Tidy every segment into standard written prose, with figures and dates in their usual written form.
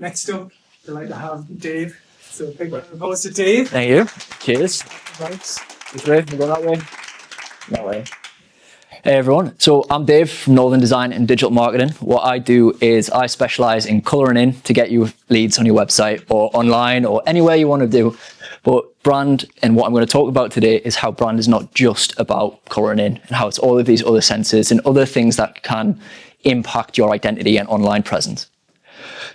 Next up, I'd like to have Dave. So a big round of applause to Dave. Thank you. Cheers. Right. This way, we go that way. That way. Hey everyone, so I'm Dave from Northern Design and Digital Marketing. What I do is I specialise in colouring in to get you leads on your website or online or anywhere you want to do. But brand, and what I'm going to talk about today, is how brand is not just about colouring in and how it's all of these other senses and other things that can impact your identity and online presence.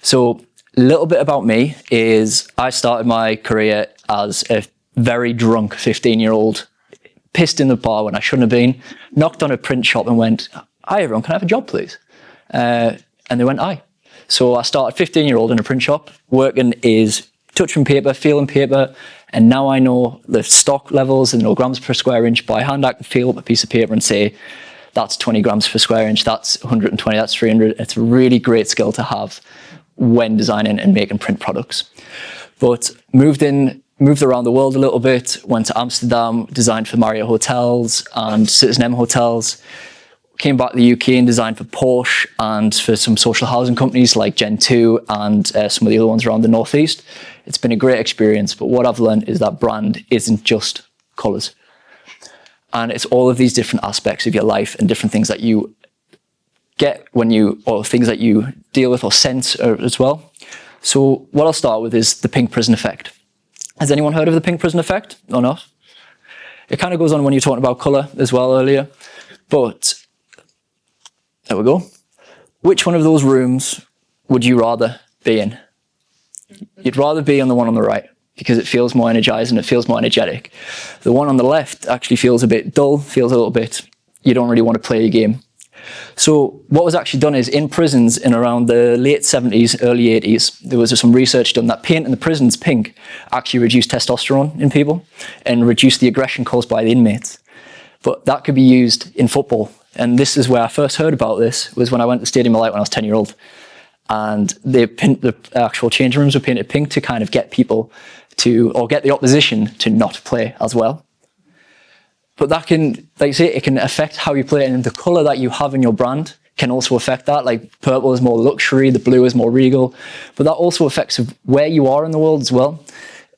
So a little bit about me is I started my career as a very drunk 15-year-old, pissed in the bar when I shouldn't have been, knocked on a print shop and went, "Hi everyone, can I have a job please?" And they went, "Aye." So I started 15-year-old in a print shop, working is touching paper, feeling paper, and now I know the stock levels and know grams per square inch by hand. I can feel up a piece of paper and say, that's 20 grams per square inch, that's 120, that's 300. It's a really great skill to have when designing and making print products. But moved around the world a little bit, went to Amsterdam, designed for Marriott Hotels and Citizen M Hotels, came back to the UK and designed for Porsche and for some social housing companies like Gen2 and some of the other ones around the Northeast. It's been a great experience, but what I've learned is that brand isn't just colours. And it's all of these different aspects of your life and different things that you get or things that you deal with or sense as well. So what I'll start with is the pink prison effect. Has anyone heard of the pink prison effect or not? It kind of goes on when you're talking about colour as well earlier. But there we go. Which one of those rooms would you rather be in? You'd rather be on the one on the right because it feels more energizing, it feels more energetic. The one on the left actually feels a bit dull, feels a little bit, you don't really want to play a game. So what was actually done is in prisons in around the late 70s, early 80s, there was some research done that painting the prisons pink actually reduced testosterone in people and reduced the aggression caused by the inmates. But that could be used in football. And this is where I first heard about this, was when I went to Stadium of Light when I was 10-year-old. And the actual change rooms were painted pink to kind of get people to, or get the opposition to not play as well. But that can, like I say, it can affect how you play, and the colour that you have in your brand can also affect that. Like purple is more luxury, the blue is more regal, but that also affects where you are in the world as well.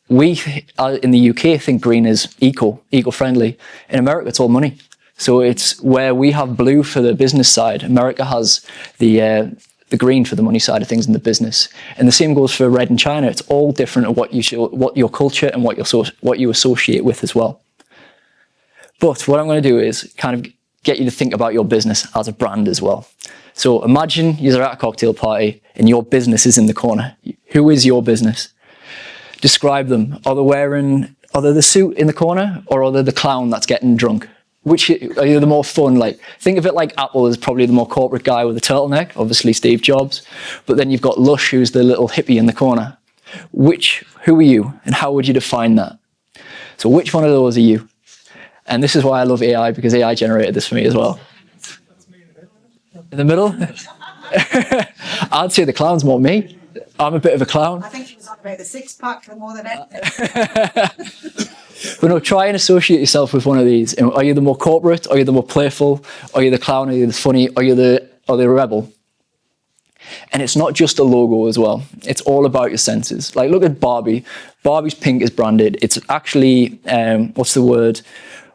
We in the UK think green is eco-friendly. In America, it's all money. So it's where we have blue for the business side. America has the green for the money side of things in the business. And the same goes for red in China. It's all different of what your culture and what you associate with as well. But what I'm going to do is kind of get you to think about your business as a brand as well. So imagine you're at a cocktail party and your business is in the corner. Who is your business? Describe them. Are they the suit in the corner, or are they the clown that's getting drunk? Which are you the more fun? Like, think of it like Apple is probably the more corporate guy with a turtleneck, obviously Steve Jobs. But then you've got Lush, who's the little hippie in the corner. Who are you, and how would you define that? So which one of those are you? And this is why I love AI, because AI generated this for me as well. In the middle? I'd say the clown's more me. I'm a bit of a clown. I think he was on about the six-pack more than anything. But no, try and associate yourself with one of these. Are you the more corporate? Are you the more playful? Are you the clown? Are you the funny? Are you the rebel? And it's not just a logo as well. It's all about your senses. Like, look at Barbie. Barbie's pink is branded. It's actually, what's the word?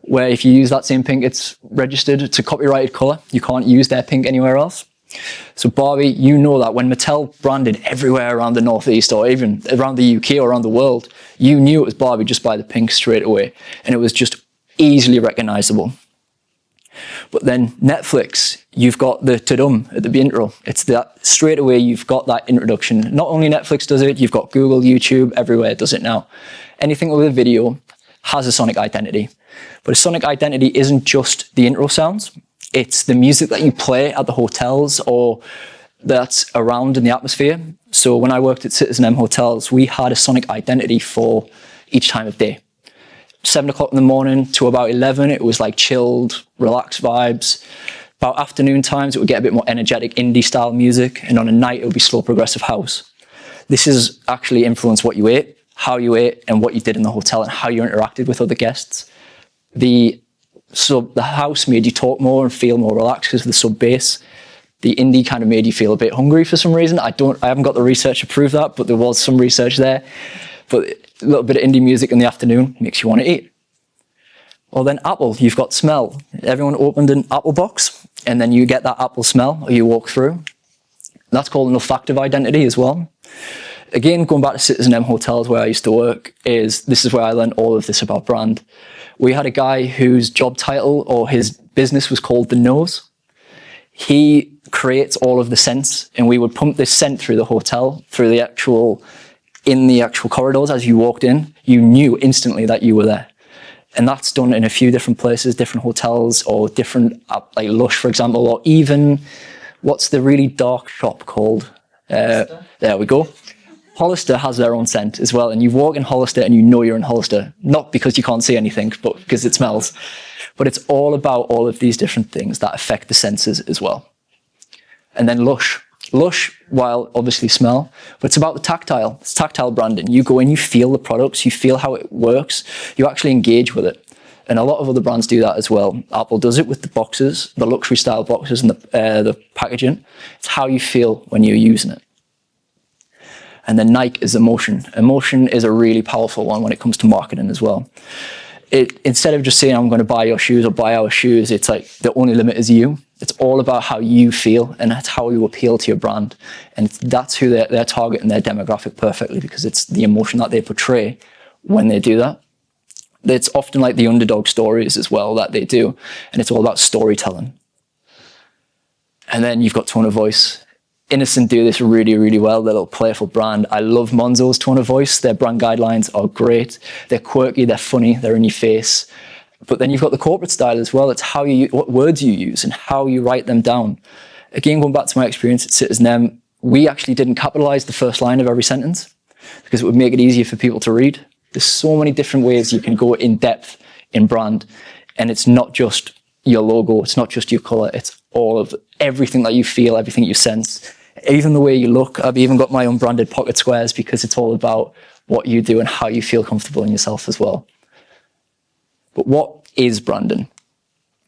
Where if you use that same pink, it's registered. It's a copyrighted colour. You can't use their pink anywhere else. So Barbie, you know that when Mattel branded everywhere around the Northeast or even around the UK or around the world, you knew it was Barbie just by the pink straight away. And it was just easily recognisable. But then Netflix, you've got the ta-dum at the intro. It's that straight away you've got that introduction. Not only Netflix does it, you've got Google, YouTube, everywhere does it now. Anything with a video has a sonic identity. But a sonic identity isn't just the intro sounds. It's the music that you play at the hotels or that's around in the atmosphere. So when I worked at Citizen M Hotels, we had a sonic identity for each time of day. 7 o'clock in the morning to about 11, it was like chilled, relaxed vibes. About afternoon times, it would get a bit more energetic indie style music. And on a night, it would be slow progressive house. This has actually influenced what you ate, how you ate, and what you did in the hotel and how you interacted with other guests. The house made you talk more and feel more relaxed because of the sub bass. The indie kind of made you feel a bit hungry for some reason. I haven't got the research to prove that, but there was some research there. But a little bit of indie music in the afternoon makes you want to eat. Well, then apple, you've got smell. Everyone opened an apple box, and then you get that apple smell, or you walk through. That's called an olfactive identity as well. Again, going back to Citizen M Hotels where I used to work, this is where I learned all of this about brand. We had a guy whose job title or his business was called The Nose. He creates all of the scents, and we would pump this scent through the hotel, in the actual corridors. As you walked in, you knew instantly that you were there. And that's done in a few different places, different hotels, or different, like Lush, for example, or even, what's the really dark shop called? There we go. Hollister has their own scent as well, and you walk in Hollister and you know you're in Hollister, not because you can't see anything, but because it smells. But it's all about all of these different things that affect the senses as well. And then Lush. Lush, while obviously smell, but it's about the tactile. It's tactile branding. You go in, you feel the products, you feel how it works, you actually engage with it. And a lot of other brands do that as well. Apple does it with the boxes, the luxury style boxes and the packaging. It's how you feel when you're using it. And then Nike is emotion. Emotion is a really powerful one when it comes to marketing as well. Instead of just saying, I'm going to buy your shoes or buy our shoes, it's like the only limit is you. It's all about how you feel, and that's how you appeal to your brand. And that's who they're targeting their demographic perfectly, because it's the emotion that they portray when they do that. It's often like the underdog stories as well that they do, and it's all about storytelling. And then you've got tone of voice. Innocent do this really, really well. They're a little playful brand. I love Monzo's tone of voice. Their brand guidelines are great. They're quirky, they're funny, they're in your face. But then you've got the corporate style as well. It's how what words you use and how you write them down. Again, going back to my experience at Citizen M, we actually didn't capitalize the first line of every sentence because it would make it easier for people to read. There's so many different ways you can go in depth in brand, and it's not just your logo, it's not just your color, it's all of everything that you feel, everything you sense, even the way you look. I've even got my own branded pocket squares because it's all about what you do and how you feel comfortable in yourself as well. But what is branding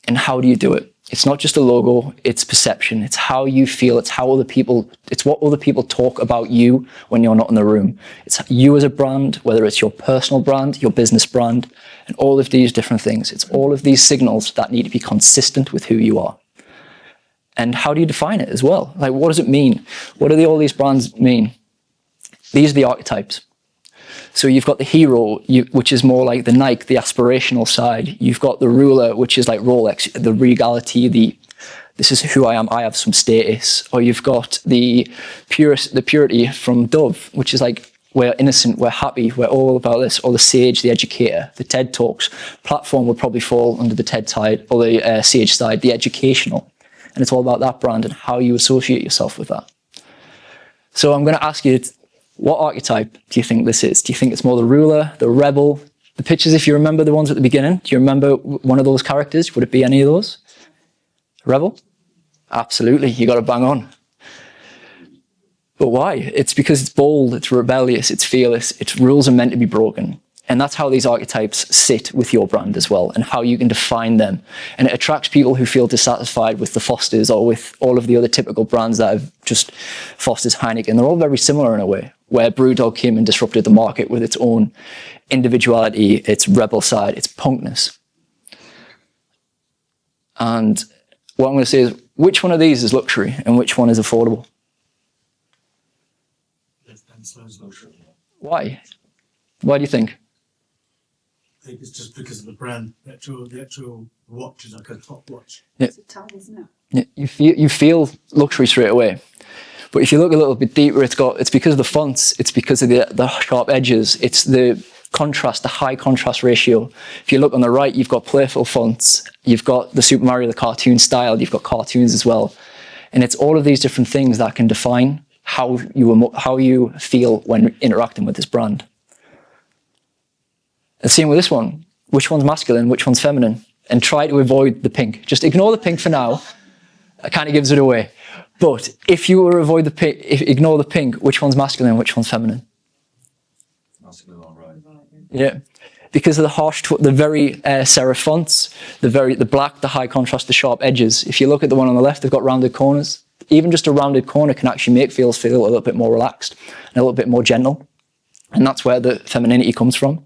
and how do you do it? It's not just a logo, it's perception. It's how you feel, it's what other people talk about you when you're not in the room. It's you as a brand, whether it's your personal brand, your business brand, and all of these different things. It's all of these signals that need to be consistent with who you are. And how do you define it as well? Like, what does it mean? What do all these brands mean? These are the archetypes. So you've got the hero, which is more like the Nike, the aspirational side. You've got the ruler, which is like Rolex, the regality, this is who I am, I have some status. Or you've got the purity from Dove, which is like, we're innocent, we're happy, we're all about this. Or the sage, the educator, the TED Talks. Platform would probably fall under the TED side, or the sage side, the educational. And it's all about that brand and how you associate yourself with that. So I'm going to ask you, what archetype do you think this is? Do you think it's more the ruler, the rebel? The pictures, if you remember the ones at the beginning, do you remember one of those characters? Would it be any of those? Rebel? Absolutely, you got to bang on. But why? It's because it's bold, it's rebellious, it's fearless, its rules are meant to be broken. And that's how these archetypes sit with your brand as well, and how you can define them. And it attracts people who feel dissatisfied with the Fosters or with all of the other typical brands that have just Foster's, Heineken. They're all very similar in a way, where Brewdog came and disrupted the market with its own individuality, its rebel side, its punkness. And what I'm going to say is, which one of these is luxury and which one is affordable? Why? Why do you think? I think it's just because of the brand. The actual watch is like a top watch. Yeah. It's a towel, isn't it? Yeah, you feel luxury straight away. But if you look a little bit deeper, it's because of the fonts, it's because of the sharp edges, it's the contrast, the high contrast ratio. If you look on the right, you've got playful fonts, you've got the Super Mario, the cartoon style, you've got cartoons as well. And it's all of these different things that can define how you feel when interacting with this brand. And same with this one. Which one's masculine, which one's feminine? And try to avoid the pink. Just ignore the pink for now. It kind of gives it away. But if you were to avoid the pink, ignore the pink, which one's masculine, which one's feminine? Masculine, all right. Yeah. Because of the harsh, the very serif fonts, the black, the high contrast, the sharp edges. If you look at the one on the left, they've got rounded corners. even just a rounded corner can actually make feel a little bit more relaxed and a little bit more gentle. And that's where the femininity comes from.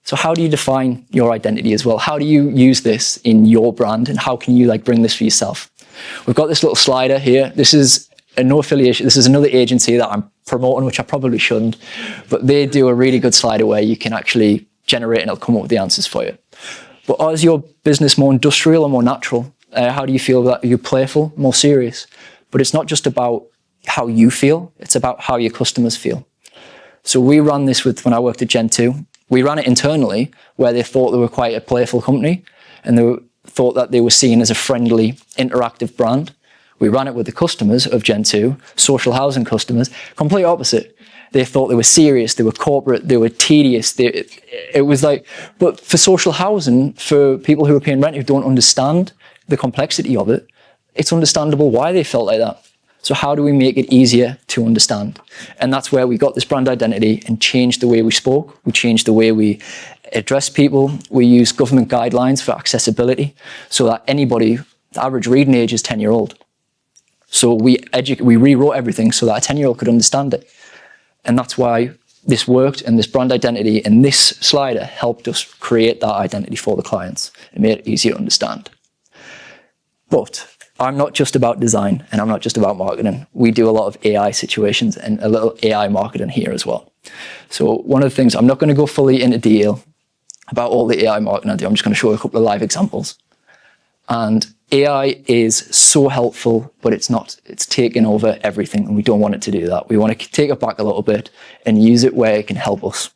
So how do you define your identity as well? How do you use this in your brand, and how can you like bring this for yourself? We've got this little slider here. This is no affiliation. This is another agency that I'm promoting, which I probably shouldn't, but they do a really good slider where you can actually generate and it'll come up with the answers for you. But is your business more industrial or more natural? How do you feel that you're playful, more serious? But it's not just about how you feel, it's about how your customers feel. So we ran this when I worked at Gen2. We ran it internally where they thought they were quite a playful company and they thought that they were seen as a friendly, interactive brand. We ran it with the customers of Gen2, social housing customers, complete opposite. They thought they were serious, they were corporate, they were tedious. It was like, but for social housing, for people who are paying rent who don't understand the complexity of it, it's understandable why they felt like that. So how do we make it easier to understand? And that's where we got this brand identity and changed the way we spoke. We changed the way we address people. We use government guidelines for accessibility so that anybody, the average reading age is 10-year-old. So we rewrote everything so that a 10-year-old could understand it. And that's why this worked, and this brand identity and this slider helped us create that identity for the clients. It made it easier to understand. But I'm not just about design and I'm not just about marketing. We do a lot of AI situations and a little AI marketing here as well. So one of the things, I'm not going to go fully into detail about all the AI marketing I do. I'm just going to show you a couple of live examples. And AI is so helpful, but it's not. It's taking over everything, and we don't want it to do that. We want to take it back a little bit and use it where it can help us.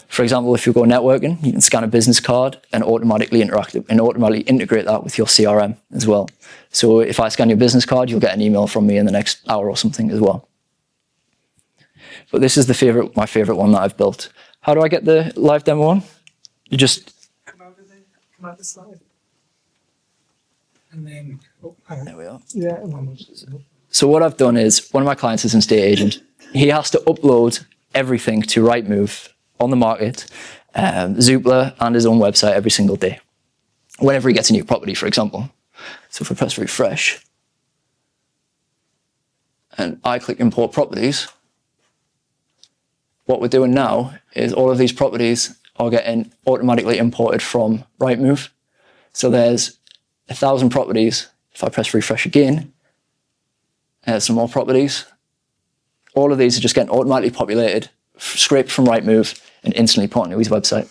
For example, if you go networking, you can scan a business card and automatically integrate that with your CRM as well. So if I scan your business card, you'll get an email from me in the next hour or something as well. But this is my favorite one that I've built. How do I get the live demo on? You just Come out the slide. And then, hang on. there we are. Yeah, and then So what I've done is, one of my clients is an estate agent. He has to upload everything to Rightmove on the market, Zoopla, and his own website every single day, whenever he gets a new property, for example. So if I press refresh, and I click import properties, what we're doing now is all of these properties are getting automatically imported from Rightmove. So there's 1,000 properties. If I press refresh again, some more properties. All of these are just getting automatically populated, scraped from Rightmove, and instantly put onto his website.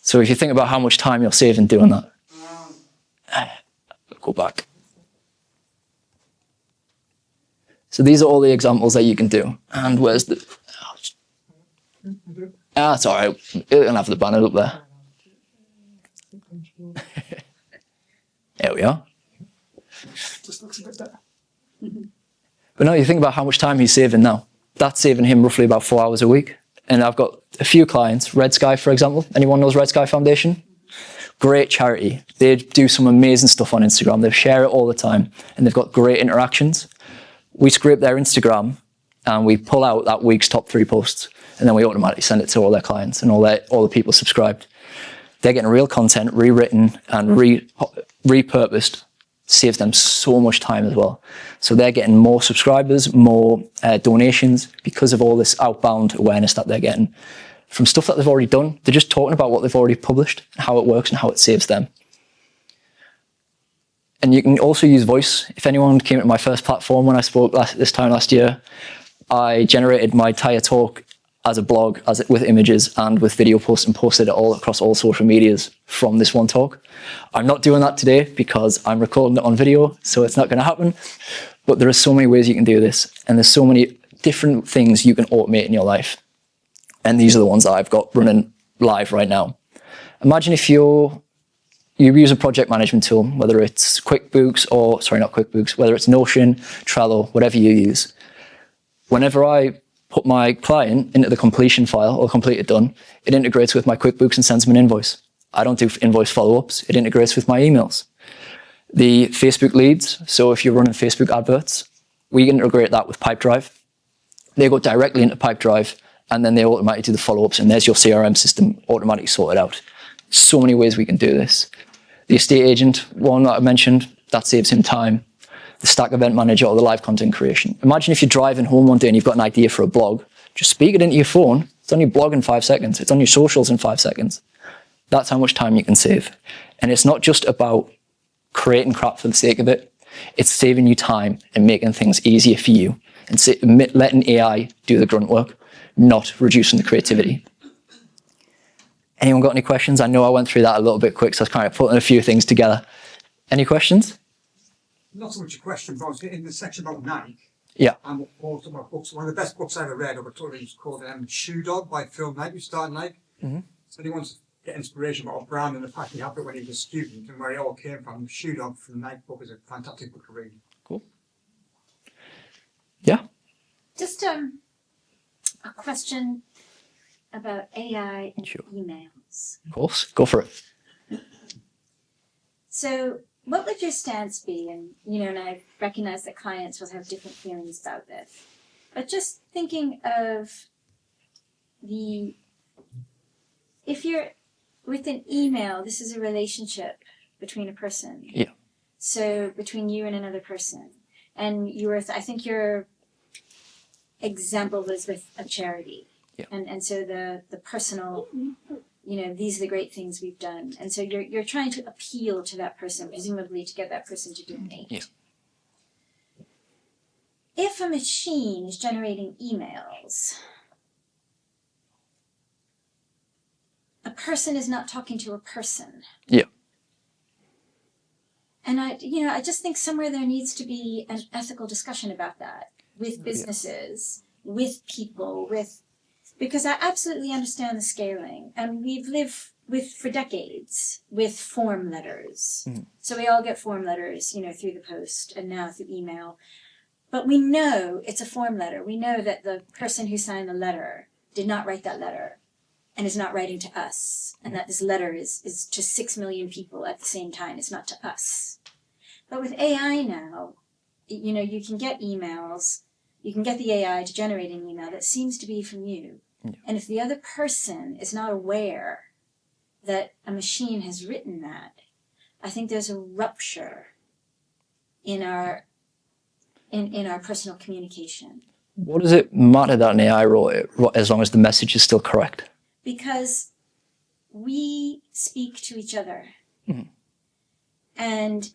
So if you think about how much time you're saving doing that, go back. So these are all the examples that you can do. And where's the... it's all right. It'll have the banner up there. There we are. just looks a bit better. But no, you think about how much time he's saving now. That's saving him roughly about 4 hours a week. And I've got a few clients, Red Sky, for example. Anyone knows Red Sky Foundation? Great charity. They do some amazing stuff on Instagram. They share it all the time, and they've got great interactions. We scrape their Instagram, and we pull out that week's top 3 posts, and then we automatically send it to all their clients and all the people subscribed. They're getting real content rewritten and repurposed. Saves them so much time as well. So they're getting more subscribers, more donations because of all this outbound awareness that they're getting from stuff that they've already done. They're just talking about what they've already published, how it works and how it saves them. And you can also use voice. If anyone came to my first platform when I spoke this time last year, I generated my entire talk as a blog, with images and with video posts, and posted it all across all social medias from this one talk. I'm not doing that today because I'm recording it on video, so it's not going to happen. But there are so many ways you can do this, and there's so many different things you can automate in your life. And these are the ones that I've got running live right now. Imagine if you use a project management tool, whether it's whether it's Notion, Trello, whatever you use. Whenever I put my client into the completion file or completed done, it integrates with my QuickBooks and sends them an invoice. I don't do invoice follow-ups. It integrates with my emails. The Facebook leads, so if you're running Facebook adverts, we integrate that with Pipedrive. They go directly into Pipedrive, and then they automatically do the follow-ups, and there's your CRM system automatically sorted out. So many ways we can do this. The estate agent one that I mentioned, that saves him time. the Stack Event Manager, or the live content creation. Imagine if you're driving home one day and you've got an idea for a blog. Just speak it into your phone. It's on your blog in 5 seconds. It's on your socials in 5 seconds. That's how much time you can save. And it's not just about creating crap for the sake of it. It's saving you time and making things easier for you and letting AI do the grunt work, not reducing the creativity. Anyone got any questions? I know I went through that a little bit quick, so I was kind of putting a few things together. Any questions? Not so much a question, but I was in the section about Nike. Yeah. And also my books. One of the best books I ever read over totally was called Shoe Dog by Phil Knight, who started Nike. Mm-hmm. So he wants to get inspiration about brand and the fact he had it when he was a student and where it all came from. Shoe Dog from the Nike book is a fantastic book to read. Cool. Yeah. Just a question about AI and Sure. emails. Of course. Go for it. So what would your stance be? And, and I recognize that clients will have different feelings about this. But just thinking of if you're with an email, this is a relationship between a person. Yeah. So between you and another person. And I think your example was with a charity. Yeah. And so the personal, these are the great things we've done. And so you're trying to appeal to that person, presumably to get that person to donate. Yeah. If a machine is generating emails, a person is not talking to a person. Yeah. And I just think somewhere there needs to be an ethical discussion about that with businesses, with people, because I absolutely understand the scaling. And we've lived for decades with form letters. Mm. So we all get form letters, through the post and now through email. But we know it's a form letter. We know that the person who signed the letter did not write that letter and is not writing to us. And that this letter is to 6 million people at the same time. It's not to us. But with AI now, you can get emails. You can get the AI to generate an email that seems to be from you. Yeah. And if the other person is not aware that a machine has written that, I think there's a rupture in our personal communication. What does it matter that an AI wrote it, as long as the message is still correct? Because we speak to each other. Mm-hmm. And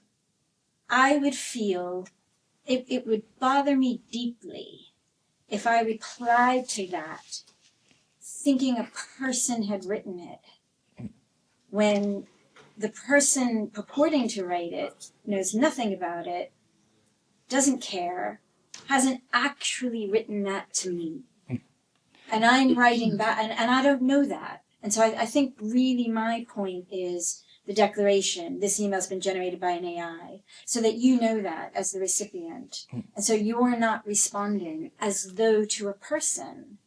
I would feel, it would bother me deeply if I replied to that thinking a person had written it, when the person purporting to write it knows nothing about it, doesn't care, hasn't actually written that to me. And I'm writing back, and I don't know that. And so I think really my point is the declaration, this email's been generated by an AI, so that you know that as the recipient. And so you're not responding as though to a person.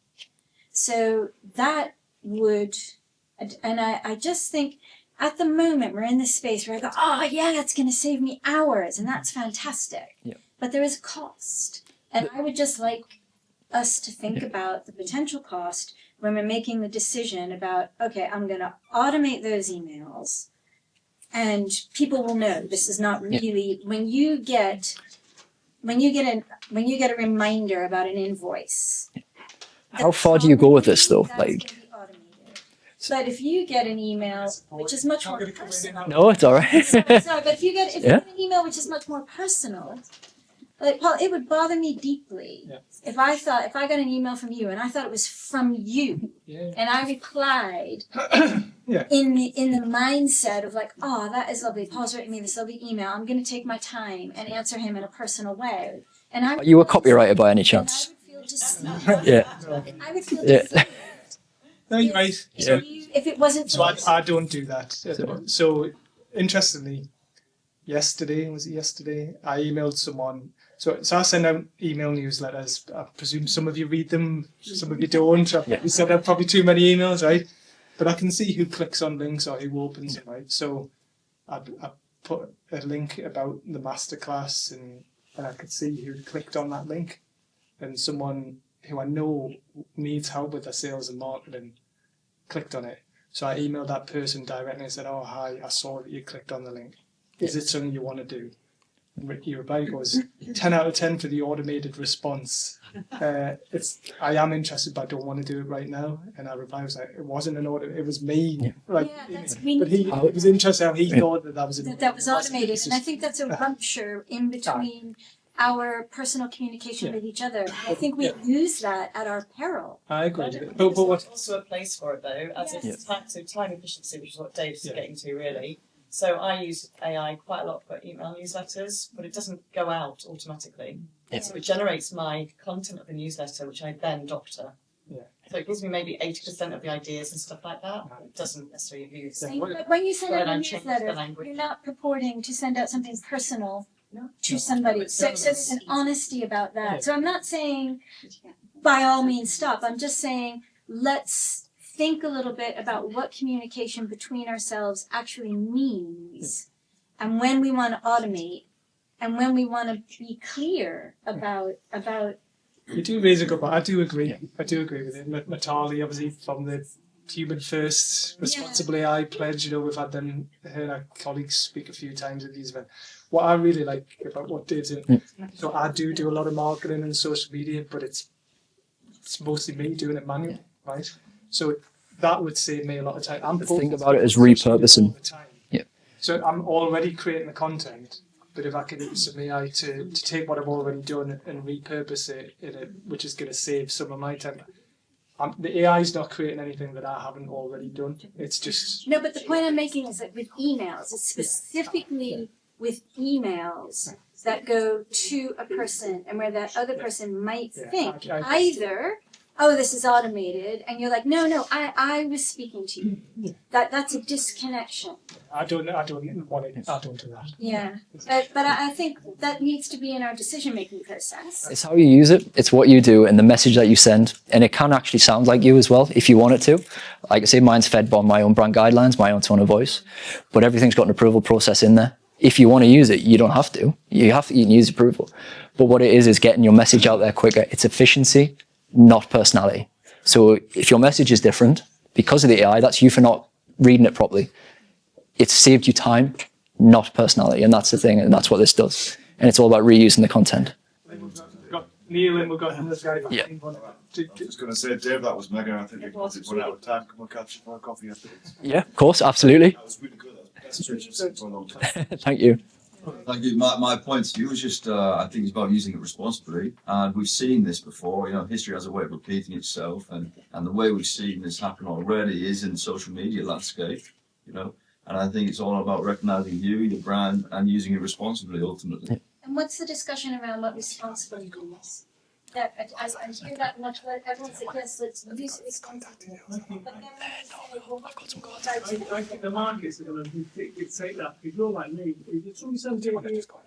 So that would, and I just think at the moment we're in this space where I go, oh yeah, it's going to save me hours, and that's fantastic. Yeah. But there is a cost. And I would just like us to think about the potential cost when we're making the decision about, okay, I'm going to automate those emails, and people will know this is not really, when you get a reminder about an invoice. How far do you go with this though? That's gonna be automated. But if you get an email which is much more personal, No, it's all right. sorry, but if you get an email which is much more personal, like Paul, it would bother me deeply if I got an email from you and I thought it was from you, and I replied in the mindset of like, oh, that is lovely. Paul's written me this lovely email. I'm going to take my time and answer him in a personal way. And Are you a copywriter by any chance? And I would feel deceived. Yeah. I would feel Yeah. deceived. No, you're right. If it wasn't So for I don't do that. So interestingly, yesterday, I emailed someone. So I send out email newsletters. I presume some of you read them, some of you don't. You send out probably too many emails, right? But I can see who clicks on links or who opens them, right? So I put a link about the masterclass, and I could see who clicked on that link. And someone who I know needs help with their sales and marketing clicked on it. So I emailed that person directly and said, oh, hi, I saw that you clicked on the link. Is it something you want to do? Your reply goes 10 out of 10 for the automated response. I am interested, but I don't want to do it right now. And I reply was like, it wasn't an auto, it was me. Like, Yeah, but it was interesting how he thought that was that was automated, and I think that's a rupture in between our personal communication Yeah. with each other. I think we use that at our peril. I agree with it. There's But what? also a place for it though, as Yes. it's back to time efficiency, which is what Dave's Yeah. getting to really. So I use AI quite a lot for email newsletters, but it doesn't go out automatically. Yeah. So it generates my content of the newsletter, which I then doctor. Yeah. So it gives me maybe 80% of the ideas and stuff like that. It doesn't necessarily use. Yeah. But when you send Well, out a I'm changing the newsletter, language. you're not purporting to send out something personal No. to somebody. So there's an honesty about that. So I'm not saying by all means stop. I'm just saying let's think a little bit about what communication between ourselves actually means, and when we want to automate, and when we want to be clear about You do raise a good point. I do agree. I do agree with it. Matali, obviously, from the Human First Responsible AI pledge, we've had them, heard our colleagues speak a few times at these events. What I really like about what Dave's doing, so I do a lot of marketing and social media, but it's mostly me doing it manually, right? So that would save me a lot of time. I'm Think focused about it on as social media all repurposing. the time. Yeah. So I'm already creating the content, but if I can use some AI to take what I've already done and repurpose it in it, which is going to save some of my time. The AI is not creating anything that I haven't already done. It's just no. But the point I'm making is that with emails, it's specifically with emails that go to a person, and where that other person might Yeah, think I- either, oh, this is automated, and you're like, no, I was speaking to you. That's a disconnection. I don't want it. I don't do that. Yeah, but I think that needs to be in our decision making process. It's how you use it. It's what you do and the message that you send. And it can actually sound like you as well, if you want it to. Like I say, mine's fed by my own brand guidelines, my own tone of voice. But everything's got an approval process in there. If you want to use it, you don't have to. You can use approval. But what it is getting your message out there quicker. It's efficiency, not personality. So if your message is different, because of the AI, that's you for not reading it properly. It's saved you time, not personality. And that's the thing. And that's what this does. And it's all about reusing the content. We've got Neil and we've got this guy. Yeah. I was going to say, Dave, that was mega. I think we've run out of time. Come on, catch you for a coffee afterwards. Yeah, of course. Absolutely. That was really good. That was the best speech I've seen for a long time. Thank you. Thank you. My point to you is just, I think it's about using it responsibly. And we've seen this before. History has a way of repeating itself. And the way we've seen this happen already is in the social media landscape, And I think it's all about recognizing you, your brand, and using it responsibly, ultimately. And what's the discussion around what responsibility is? That I hear that much. Everyone says yes, let's use it responsibly. But then when you say, well, what can you do? I think the markets are going to dictate that. If you're like me, if somebody sends you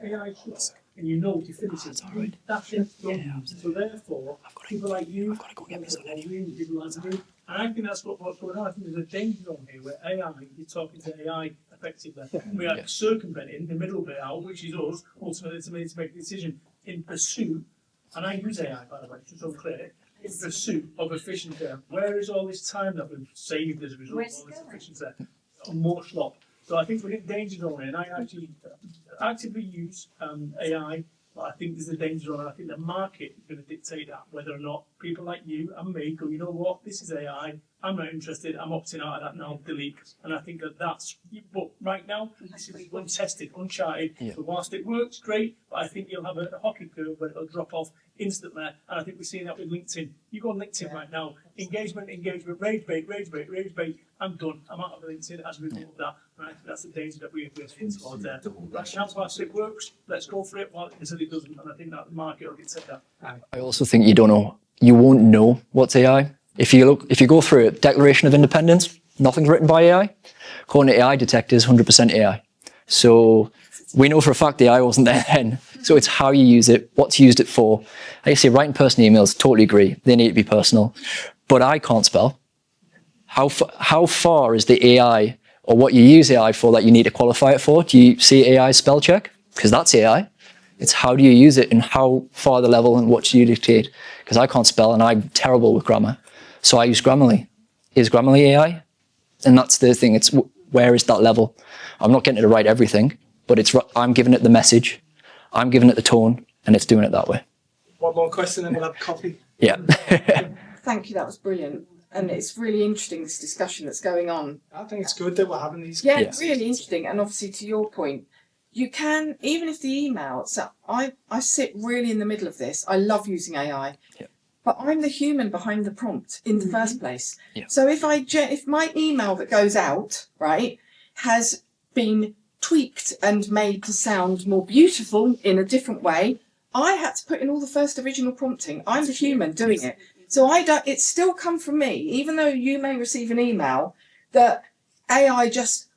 AI shit and you know what you finish it, that's it done. So therefore, people like you, people like me, and I think that's what's going on. I think there's a danger on here where AI, you're talking to AI effectively. We are circumventing the middle bit out, which is us, ultimately to make a decision in pursuit. And I use AI, by the way, just so clear, in pursuit of efficiency. Where is all this time that we've saved as a result of all this efficiency? More slop. So I think we're in danger zone here, and I actually actively use AI, but I think there's a danger zone, and I think the market is going to dictate that, whether or not people like you and me go, you know what, this is AI, I'm not interested, I'm opting out of that now, delete. And I think that's, but right now, this is untested, uncharted. Yeah. So whilst it works, great, but I think you'll have a hockey curve where it'll drop off instantly. And I think we're seeing that with LinkedIn. You go on LinkedIn right now, engagement, rage bait, I'm done. I'm out of LinkedIn as a result of that. And I think that's the danger that we're towards there. Right now, whilst it works, let's go for it, while it said it doesn't. And I think that the market will dictate that. I also think you won't know what's AI. If you go through a Declaration of Independence, nothing's written by AI. According to AI detectors, 100% AI. So we know for a fact the AI wasn't there then. So it's how you use it, what you used it for. Like I say, writing personal emails, totally agree. They need to be personal. But I can't spell. How far is the AI or what you use AI for that you need to qualify it for? Do you see AI spell check? Because that's AI. It's how do you use it and how far the level and what do you dictate? Because I can't spell and I'm terrible with grammar. So I use Grammarly. Is Grammarly AI? And that's the thing. It's where is that level? I'm not getting it to write everything, but I'm giving it the message. I'm giving it the tone, and it's doing it that way. One more question, and we'll have coffee. Yeah. Thank you, that was brilliant. And it's really interesting, this discussion that's going on. I think it's good that we're having these. Yeah, it's really interesting. And obviously, to your point, you can, even if the email, so I sit really in the middle of this. I love using AI. Yeah. But I'm the human behind the prompt in the first place. Yeah. So if my email that goes out, right, has been tweaked and made to sound more beautiful in a different way, I had to put in all the first original prompting. I'm the human doing it. So it's still come from me, even though you may receive an email that AI just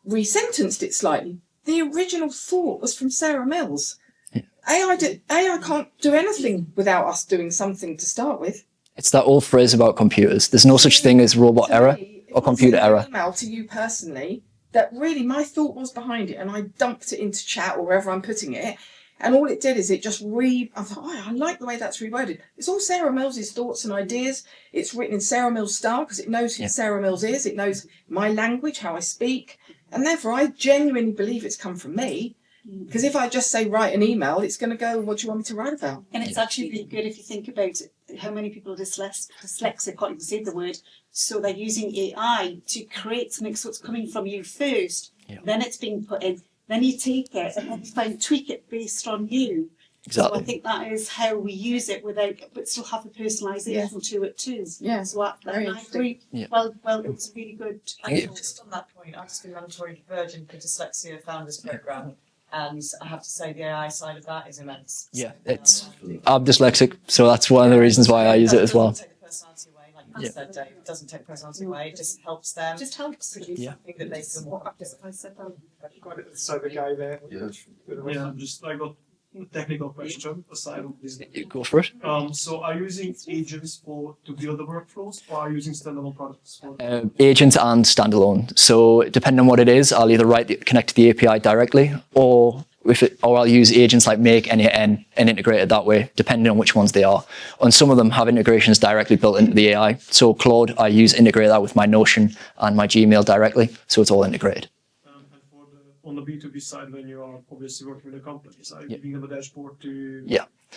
resentenced it slightly. The original thought was from Sarah Mills. Yeah. AI can't do anything without us doing something to start with. It's that old phrase about computers. There's no such thing as robot error or computer error. An email to you personally that really my thought was behind it, and I dumped it into chat or wherever I'm putting it. And all it did is it just I thought, oh, I like the way that's reworded. It's all Sarah Mills's thoughts and ideas. It's written in Sarah Mills style because it knows who Sarah Mills is. It knows my language, how I speak. And therefore, I genuinely believe it's come from me. Because if I just say write an email, it's going to go, what do you want me to write about? And it's actually really good if you think about it, how many people are dyslexic, can't even say the word, so they're using AI to create something, so it's coming from you first, then it's being put in, then you take it and then you try and tweak it based on you. Exactly. So I think that is how we use it but still have the personalisation to it too. Yeah, so I agree. Yeah. Well, it was really good. Just on that point, I've just been mandatory Virgin for Dyslexia Founders Programme. And I have to say the AI side of that is immense. Yeah, I'm dyslexic, so that's one of the reasons why I use it as well. It doesn't take the personality away, like you said, Dave. It doesn't take personality away. It just helps them. Just helps. Produce something that they feel more practice. I said that. Got it. So the guy there. Yeah. I got a technical question aside of this. Go for it. So are you using agents to build the workflows, or are you using standalone products for Agent and standalone. So depending on what it is, I'll either connect to the API directly, or I'll use agents like Make, N8N, and integrate it that way, depending on which ones they are. And some of them have integrations directly built into the AI. So Claude, I integrate that with my Notion and my Gmail directly, so it's all integrated. on the B2B side, when you are obviously working with the companies, are you giving them a dashboard to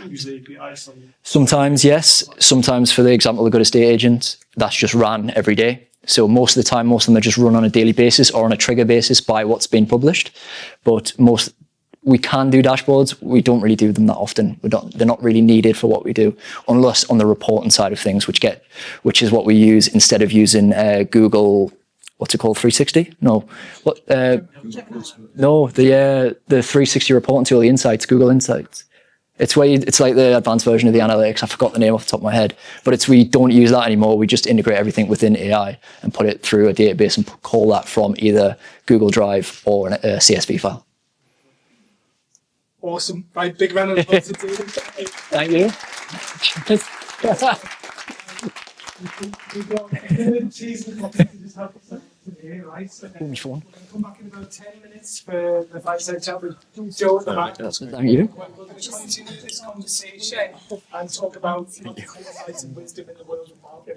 use the APIs? Sometimes, yes. Sometimes, for the example, a good estate agent, that's just ran every day. So most of the time, most of them are just run on a daily basis or on a trigger basis by what's been published. But we can do dashboards. We don't really do them that often. They're not really needed for what we do, unless on the reporting side of things, which is what we use instead of using Google. What's it called? 360? No. What? No. The 360 reporting tool, the Insights, Google Insights. It's like the advanced version of the analytics. I forgot the name off the top of my head, but we don't use that anymore. We just integrate everything within AI and put it through a database and call that from either Google Drive or a CSV file. Awesome. Right, big round of applause. Thank you. We've got cheese and coffee to just help us out today, right? So my phone. We're going to come back in about 10 minutes for the fireside chat with Joe at the back. Thank you. We're going to continue this conversation and talk about insights and wisdom in the world of marketing.